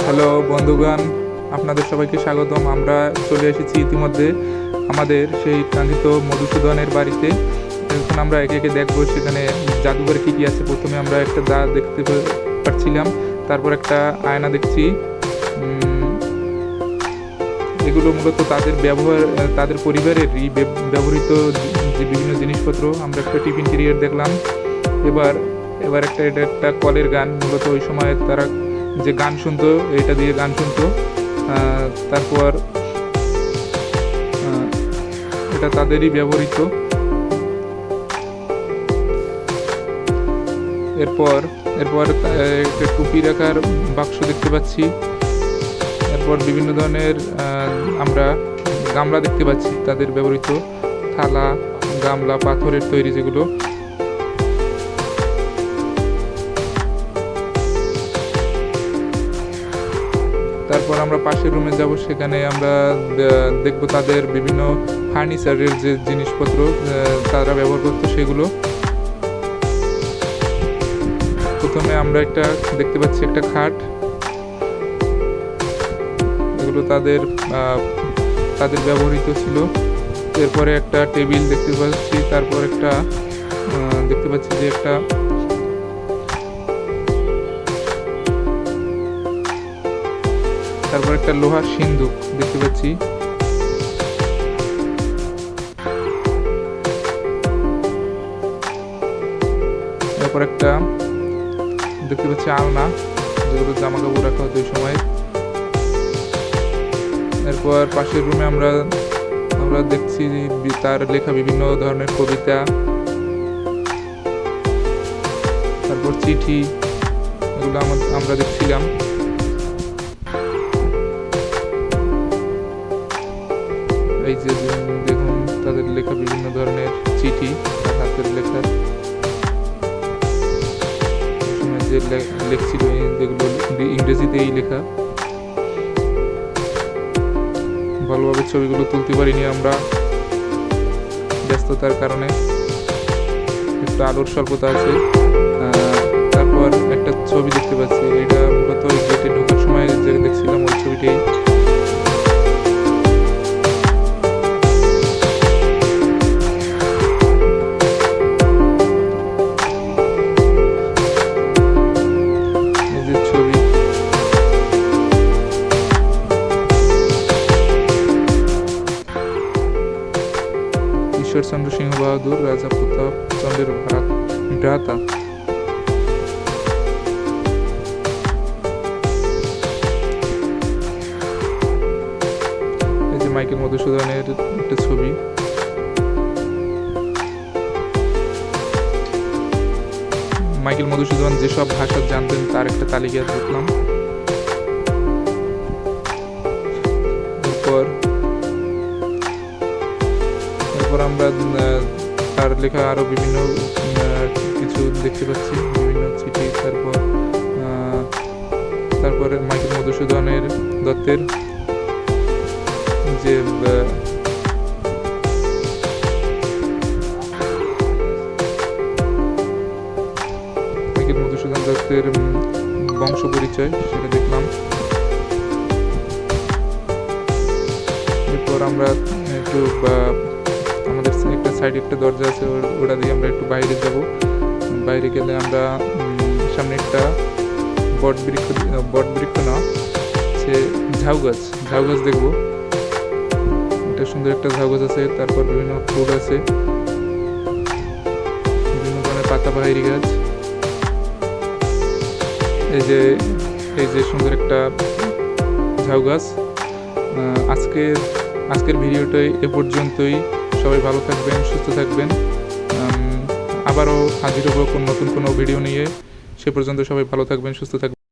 Hello বন্ধুগণ, আপনাদের সবাইকে স্বাগতম। আমরা চলে এসেছি ইতিমধ্যে আমাদের সেই কাঙ্ক্ষিত মধুসূদনের বাড়িতে। এখন আমরা একে একে দেখবো সেখানে জাদুঘরে কী কী আছে। প্রথমে আমরা একটা দা দেখতে পাচ্ছিলাম, তারপর একটা আয়না দেখছি। এগুলো মূলত তাদের তাদের পরিবারেরই ব্যবহৃত যে বিভিন্ন জিনিসপত্র। আমরা একটা টিফিন ক্যারিয়ার দেখলাম। এবার এটা একটা কলের গান। মূলত ওই সময় তারা যে গান শুনতো, এটা দিয়ে গান শুনতো। তারপর এটা তাদেরই ব্যবহৃত। এরপর একটা টুপি রাখার বাক্স দেখতে পাচ্ছি। এরপর বিভিন্ন ধরনের আমরা গামলা দেখতে পাচ্ছি, তাদের ব্যবহৃত থালা, গামলা, পাথরের তৈরি যেগুলো। তারপর আমরা পাশের রুমে যাব, সেখানে আমরা দেখব তাদের বিভিন্ন ফার্নিচারের যে জিনিসপত্র তারা ব্যবহার করতো সেগুলো। প্রথমে আমরা একটা দেখতে পাচ্ছি একটা খাট, এগুলো তাদের ব্যবহৃত ছিল। এরপরে একটা টেবিল দেখতে পাচ্ছি। তারপর একটা দেখতে পাচ্ছি যে তারপর একটা লোহার সিন্দুক দেখতে পাচ্ছি। এরপর একটা দেখতে পাচ্ছি আলনা, যেগুলো জামা কাপড় রাখা হতো ওই সময়। এরপর পাশের রুমে আমরা দেখছি তার লেখা বিভিন্ন ধরনের কবিতা, তারপর চিঠি, এগুলো আমরা দেখছিলাম। এই যে দেখুন তাদের লেখা বিভিন্ন ধরনের চিঠি, তার হাতের লেখা যে লেখছিল, যেগুলো ইংরেজিতেই লেখা। ভালোভাবে ছবিগুলো তুলতে পারিনি আমরা ব্যস্ততার কারণে, একটু আলোর স্বল্পতা আছে। তারপর একটা ছবি দেখতে পাচ্ছি, এটা মূলত ওই গেটে ঢোকার সময় যে দেখছিলাম ওই ছবিটাই। ঈশ্বরচন্দ্র সিংহ বাহাদুর, রাজা প্রতাপ চন্দ্রের ভ্রাতা। এই যে মাইকেল মধুসূদনের একটা ছবি। মাইকেল মধুসূদন যেসব ভাষা জানতেন তার একটা তালিকা দেখলাম। এরপর আমরা তার লেখা আরো বিভিন্ন কিছু দেখতে পাচ্ছি, বিভিন্ন চিঠি। তারপরে মাইকেল মধুসূদনের দত্তের যে মাইকেল মধুসূদন দত্তের বংশ পরিচয়, সেটা দেখলাম। এরপর আমরা একটু আমাদের একটা সাইডে একটা দরজা আছে, ওটা দিয়ে আমরা একটু বাইরে যাব। বাইরে গেলে আমরা সামনে একটা বট বৃক্ষ না, সে ঝাউ গাছ দেখবো। এটা সুন্দর একটা ঝাউ গাছ আছে। তারপর বিভিন্ন ফুল আছে, বিভিন্ন ধরনের পাতাবাহারি গাছ। এই যে সুন্দর একটা ঝাউ গাছ। আজকের ভিডিওটাই এ পর্যন্তই। সবাই ভালো থাকবেন, সুস্থ থাকবেন। আবারও হাজির হবো নতুন কোনো ভিডিও নিয়ে। সে পর্যন্ত সবাই ভালো থাকবেন, সুস্থ থাকবেন।